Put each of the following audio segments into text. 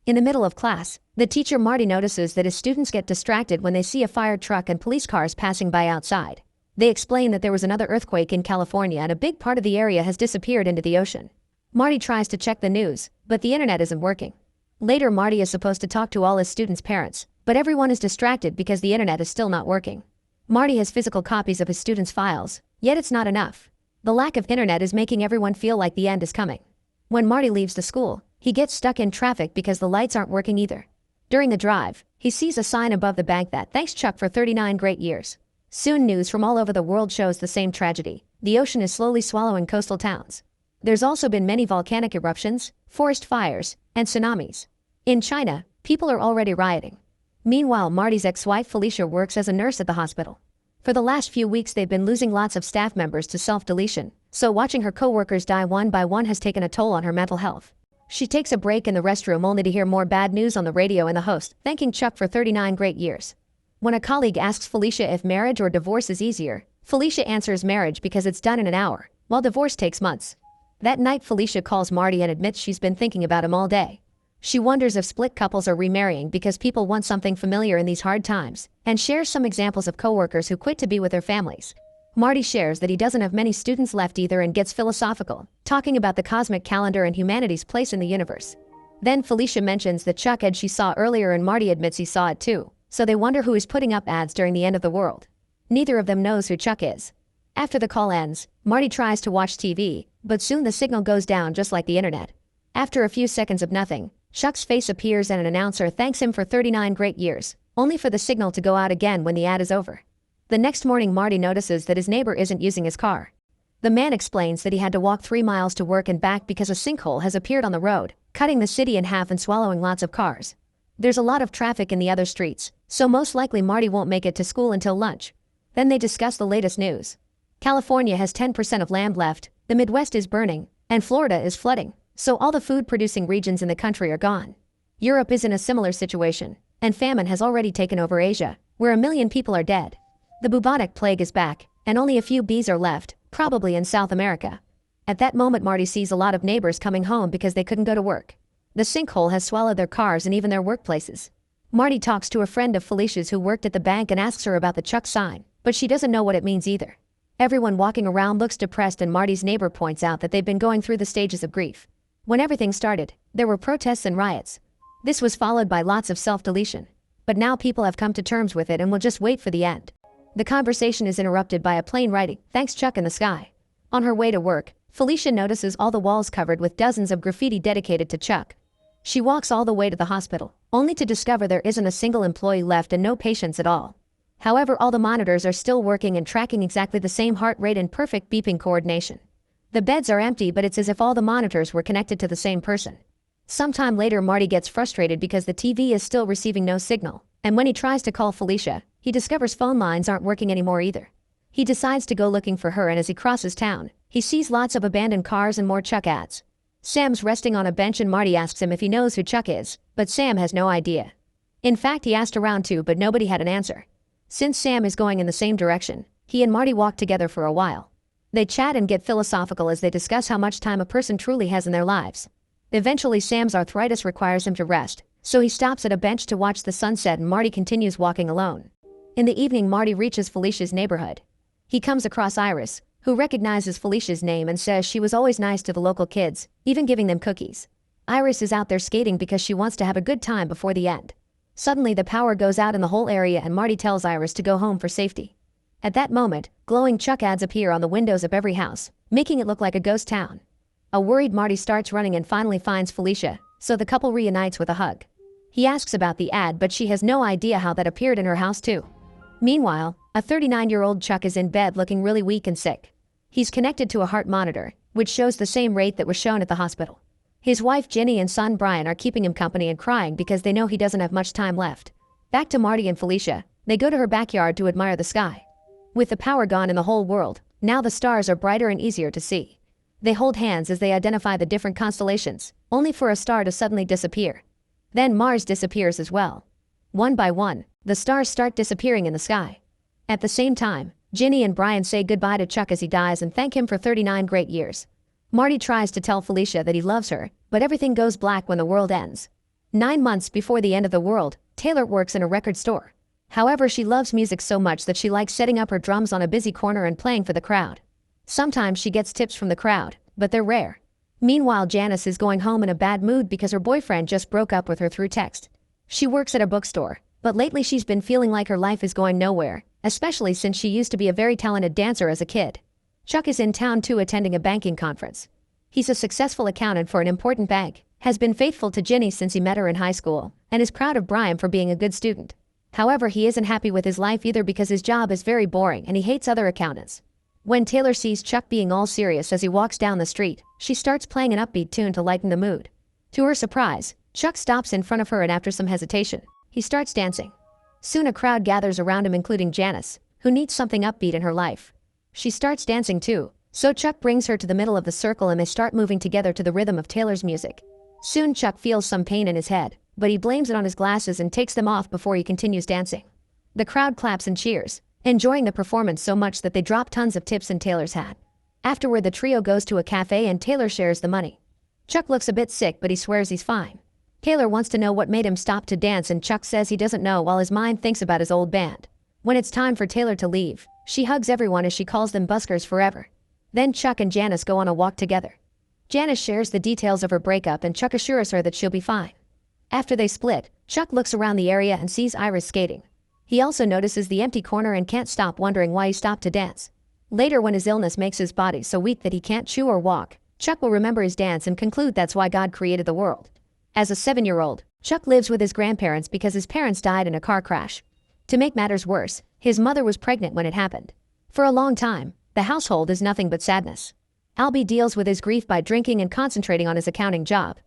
In the middle of class, the teacher Marty notices that his students get distracted when they see a fire truck and police cars passing by outside. They explain that there was another earthquake in California and a big part of the area has disappeared into the ocean. Marty tries to check the news, but the internet isn't working. Later, Marty is supposed to talk to all his students' parents, but everyone is distracted because the internet is still not working. Marty has physical copies of his students' files, yet it's not enough. The lack of internet is making everyone feel like the end is coming. When Marty leaves the school, he gets stuck in traffic because the lights aren't working either. During the drive, he sees a sign above the bank that thanks Chuck for 39 great years. Soon news from all over the world shows the same tragedy. The ocean is slowly swallowing coastal towns. There's also been many volcanic eruptions, forest fires, and tsunamis. In China, people are already rioting. Meanwhile, Marty's ex-wife Felicia works as a nurse at the hospital. For the last few weeks they've been losing lots of staff members to self-deletion, so watching her co-workers die one by one has taken a toll on her mental health. She takes a break in the restroom only to hear more bad news on the radio and the host thanking Chuck for 39 great years. When a colleague asks Felicia if marriage or divorce is easier, Felicia answers marriage because it's done in an hour, while divorce takes months. That night Felicia calls Marty and admits she's been thinking about him all day. She wonders if split couples are remarrying because people want something familiar in these hard times, and shares some examples of coworkers who quit to be with their families. Marty shares that he doesn't have many students left either and gets philosophical, talking about the cosmic calendar and humanity's place in the universe. Then Felicia mentions the Chuck ad she saw earlier and Marty admits he saw it too, so they wonder who is putting up ads during the end of the world. Neither of them knows who Chuck is. After the call ends, Marty tries to watch TV, but soon the signal goes down just like the internet. After a few seconds of nothing, Chuck's face appears and an announcer thanks him for 39 great years, only for the signal to go out again when the ad is over. The next morning Marty notices that his neighbor isn't using his car. The man explains that he had to walk 3 miles to work and back because a sinkhole has appeared on the road, cutting the city in half and swallowing lots of cars. There's a lot of traffic in the other streets, so most likely Marty won't make it to school until lunch. Then they discuss the latest news. California has 10% of land left, the Midwest is burning, and Florida is flooding, so all the food-producing regions in the country are gone. Europe is in a similar situation, and famine has already taken over Asia, where 1 million people are dead. The bubonic plague is back, and only a few bees are left, probably in South America. At that moment Marty sees a lot of neighbors coming home because they couldn't go to work. The sinkhole has swallowed their cars and even their workplaces. Marty talks to a friend of Felicia's who worked at the bank and asks her about the Chuck sign, but she doesn't know what it means either. Everyone walking around looks depressed and Marty's neighbor points out that they've been going through the stages of grief. When everything started, there were protests and riots. This was followed by lots of self-deletion. But now people have come to terms with it and will just wait for the end. The conversation is interrupted by a plane writing, "Thanks Chuck" in the sky. On her way to work, Felicia notices all the walls covered with dozens of graffiti dedicated to Chuck. She walks all the way to the hospital, only to discover there isn't a single employee left and no patients at all. However, all the monitors are still working and tracking exactly the same heart rate and perfect beeping coordination. The beds are empty, but it's as if all the monitors were connected to the same person. Sometime later Marty gets frustrated because the TV is still receiving no signal, and when he tries to call Felicia, he discovers phone lines aren't working anymore either. He decides to go looking for her and as he crosses town, he sees lots of abandoned cars and more Chuck ads. Sam's resting on a bench and Marty asks him if he knows who Chuck is, but Sam has no idea. In fact, he asked around too, but nobody had an answer. Since Sam is going in the same direction, he and Marty walk together for a while. They chat and get philosophical as they discuss how much time a person truly has in their lives. Eventually Sam's arthritis requires him to rest, so he stops at a bench to watch the sunset and Marty continues walking alone. In the evening Marty reaches Felicia's neighborhood. He comes across Iris, who recognizes Felicia's name and says she was always nice to the local kids, even giving them cookies. Iris is out there skating because she wants to have a good time before the end. Suddenly the power goes out in the whole area and Marty tells Iris to go home for safety. At that moment, glowing Chuck ads appear on the windows of every house, making it look like a ghost town. A worried Marty starts running and finally finds Felicia, so the couple reunites with a hug. He asks about the ad, but she has no idea how that appeared in her house too. Meanwhile, a 39-year-old Chuck is in bed looking really weak and sick. He's connected to a heart monitor, which shows the same rate that was shown at the hospital. His wife Ginny and son Brian are keeping him company and crying because they know he doesn't have much time left. Back to Marty and Felicia, they go to her backyard to admire the sky. With the power gone in the whole world, now the stars are brighter and easier to see. They hold hands as they identify the different constellations, only for a star to suddenly disappear. Then Mars disappears as well. One by one, the stars start disappearing in the sky. At the same time, Ginny and Brian say goodbye to Chuck as he dies and thank him for 39 great years. Marty tries to tell Felicia that he loves her, but everything goes black when the world ends. 9 months before the end of the world, Taylor works in a record store. However, she loves music so much that she likes setting up her drums on a busy corner and playing for the crowd. Sometimes she gets tips from the crowd, but they're rare. Meanwhile, Janice is going home in a bad mood because her boyfriend just broke up with her through text. She works at a bookstore, but lately she's been feeling like her life is going nowhere, especially since she used to be a very talented dancer as a kid. Chuck is in town too, attending a banking conference. He's a successful accountant for an important bank, has been faithful to Ginny since he met her in high school, and is proud of Brian for being a good student. However, he isn't happy with his life either because his job is very boring and he hates other accountants. When Taylor sees Chuck being all serious as he walks down the street, she starts playing an upbeat tune to lighten the mood. To her surprise, Chuck stops in front of her and after some hesitation, he starts dancing. Soon a crowd gathers around him, including Janice, who needs something upbeat in her life. She starts dancing too, so Chuck brings her to the middle of the circle and they start moving together to the rhythm of Taylor's music. Soon Chuck feels some pain in his head, but he blames it on his glasses and takes them off before he continues dancing. The crowd claps and cheers, enjoying the performance so much that they drop tons of tips in Taylor's hat. Afterward, the trio goes to a cafe and Taylor shares the money. Chuck looks a bit sick, but he swears he's fine. Taylor wants to know what made him stop to dance and Chuck says he doesn't know while his mind thinks about his old band. When it's time for Taylor to leave, she hugs everyone as she calls them buskers forever. Then Chuck and Janice go on a walk together. Janice shares the details of her breakup and Chuck assures her that she'll be fine. After they split, Chuck looks around the area and sees Iris skating. He also notices the empty corner and can't stop wondering why he stopped to dance. Later, when his illness makes his body so weak that he can't chew or walk, Chuck will remember his dance and conclude that's why God created the world. As a 7-year-old, Chuck lives with his grandparents because his parents died in a car crash. To make matters worse, his mother was pregnant when it happened. For a long time, the household is nothing but sadness. Alby deals with his grief by drinking and concentrating on his accounting job.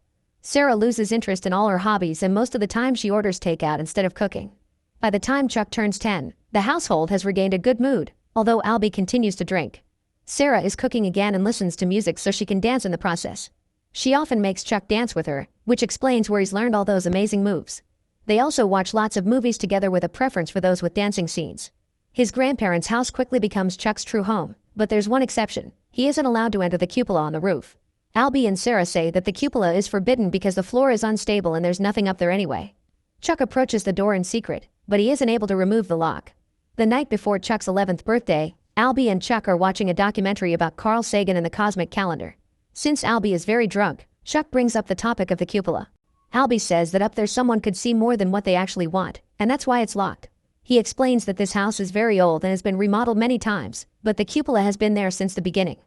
Sarah loses interest in all her hobbies and most of the time she orders takeout instead of cooking. By the time Chuck turns 10, the household has regained a good mood, although Alby continues to drink. Sarah is cooking again and listens to music so she can dance in the process. She often makes Chuck dance with her, which explains where he's learned all those amazing moves. They also watch lots of movies together with a preference for those with dancing scenes. His grandparents' house quickly becomes Chuck's true home, but there's one exception. He isn't allowed to enter the cupola on the roof. Alby and Sarah say that the cupola is forbidden because the floor is unstable and there's nothing up there anyway. Chuck approaches the door in secret, but he isn't able to remove the lock. The night before Chuck's 11th birthday, Alby and Chuck are watching a documentary about Carl Sagan and the cosmic calendar. Since Alby is very drunk, Chuck brings up the topic of the cupola. Alby says that up there someone could see more than what they actually want, and that's why it's locked. He explains that this house is very old and has been remodeled many times, but the cupola has been there since the beginning.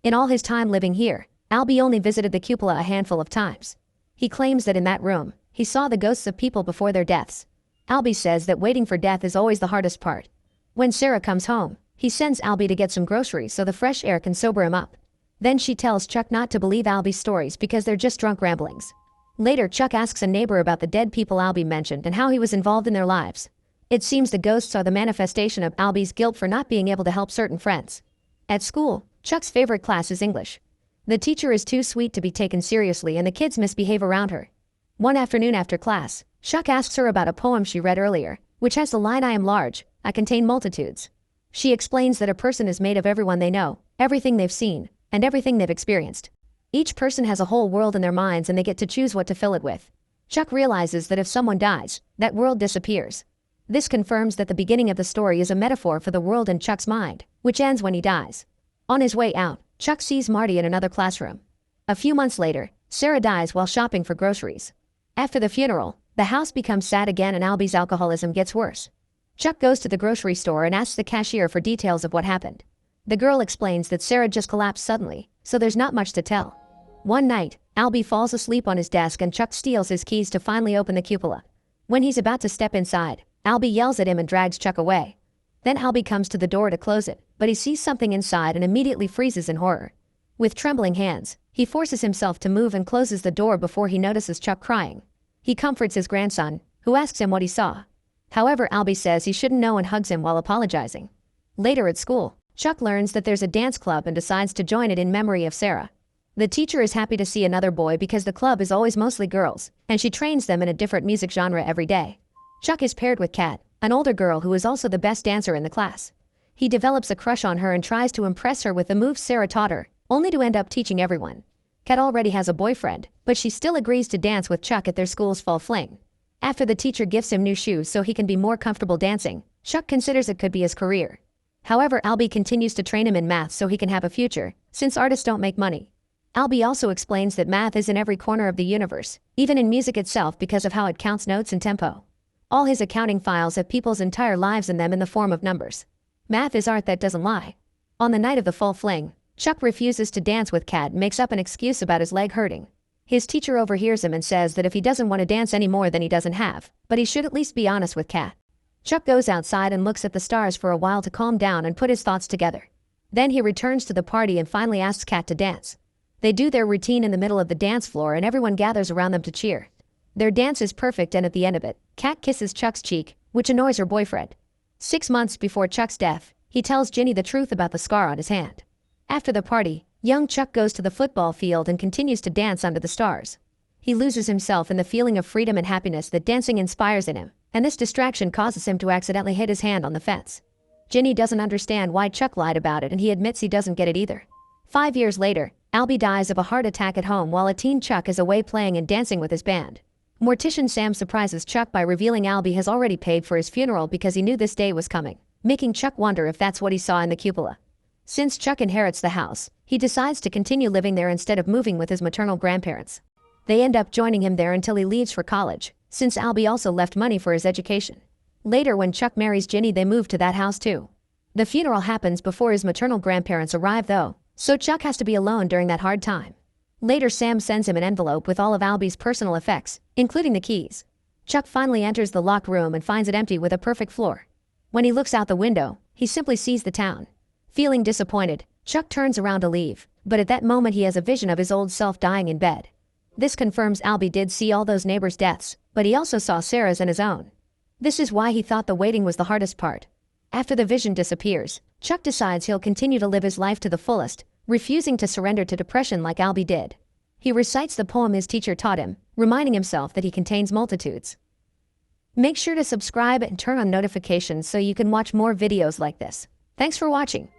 In all his time living here, Alby only visited the cupola a handful of times. He claims that in that room, he saw the ghosts of people before their deaths. Alby says that waiting for death is always the hardest part. When Sarah comes home, he sends Alby to get some groceries so the fresh air can sober him up. Then she tells Chuck not to believe Alby's stories because they're just drunk ramblings. Later, Chuck asks a neighbor about the dead people Alby mentioned and how he was involved in their lives. It seems the ghosts are the manifestation of Alby's guilt for not being able to help certain friends. At school, Chuck's favorite class is English. The teacher is too sweet to be taken seriously and the kids misbehave around her. One afternoon after class, Chuck asks her about a poem she read earlier, which has the line, "I am large, I contain multitudes." She explains that a person is made of everyone they know, everything they've seen, and everything they've experienced. Each person has a whole world in their minds and they get to choose what to fill it with. Chuck realizes that if someone dies, that world disappears. This confirms that the beginning of the story is a metaphor for the world in Chuck's mind, which ends when he dies. On his way out, Chuck sees Marty in another classroom. A few months later, Sarah dies while shopping for groceries. After the funeral, the house becomes sad again and Alby's alcoholism gets worse. Chuck goes to the grocery store and asks the cashier for details of what happened. The girl explains that Sarah just collapsed suddenly, so there's not much to tell. One night, Alby falls asleep on his desk and Chuck steals his keys to finally open the cupola. When he's about to step inside, Alby yells at him and drags Chuck away. Then Alby comes to the door to close it, but he sees something inside and immediately freezes in horror. With trembling hands, he forces himself to move and closes the door before he notices Chuck crying. He comforts his grandson, who asks him what he saw. However, Alby says he shouldn't know and hugs him while apologizing. Later at school, Chuck learns that there's a dance club and decides to join it in memory of Sarah. The teacher is happy to see another boy because the club is always mostly girls, and she trains them in a different music genre every day. Chuck is paired with Kat, an older girl who is also the best dancer in the class. He develops a crush on her and tries to impress her with the moves Sarah taught her, only to end up teaching everyone. Kat already has a boyfriend, but she still agrees to dance with Chuck at their school's fall fling. After the teacher gifts him new shoes so he can be more comfortable dancing, Chuck considers it could be his career. However, Alby continues to train him in math so he can have a future, since artists don't make money. Alby also explains that math is in every corner of the universe, even in music itself because of how it counts notes and tempo. All his accounting files have people's entire lives in them in the form of numbers. Math is art that doesn't lie. On the night of the fall fling, Chuck refuses to dance with Kat and makes up an excuse about his leg hurting. His teacher overhears him and says that if he doesn't want to dance anymore then he doesn't have, but he should at least be honest with Kat. Chuck goes outside and looks at the stars for a while to calm down and put his thoughts together. Then he returns to the party and finally asks Kat to dance. They do their routine in the middle of the dance floor and everyone gathers around them to cheer. Their dance is perfect and at the end of it, Kat kisses Chuck's cheek, which annoys her boyfriend. 6 months before Chuck's death, he tells Ginny the truth about the scar on his hand. After the party, young Chuck goes to the football field and continues to dance under the stars. He loses himself in the feeling of freedom and happiness that dancing inspires in him, and this distraction causes him to accidentally hit his hand on the fence. Ginny doesn't understand why Chuck lied about it and he admits he doesn't get it either. 5 years later, Alby dies of a heart attack at home while a teen Chuck is away playing and dancing with his band. Mortician Sam surprises Chuck by revealing Alby has already paid for his funeral because he knew this day was coming, making Chuck wonder if that's what he saw in the cupola. Since Chuck inherits the house, he decides to continue living there instead of moving with his maternal grandparents. They end up joining him there until he leaves for college, since Alby also left money for his education. Later when Chuck marries Ginny they move to that house too. The funeral happens before his maternal grandparents arrive though, so Chuck has to be alone during that hard time. Later Sam sends him an envelope with all of Alby's personal effects, including the keys. Chuck finally enters the locked room and finds it empty with a perfect floor. When he looks out the window, he simply sees the town. Feeling disappointed, Chuck turns around to leave, but at that moment he has a vision of his old self dying in bed. This confirms Alby did see all those neighbors' deaths, but he also saw Sarah's and his own. This is why he thought the waiting was the hardest part. After the vision disappears, Chuck decides he'll continue to live his life to the fullest, refusing to surrender to depression like Alby did. He recites the poem his teacher taught him, reminding himself that he contains multitudes. Make sure to subscribe and turn on notifications so you can watch more videos like this. Thanks for watching.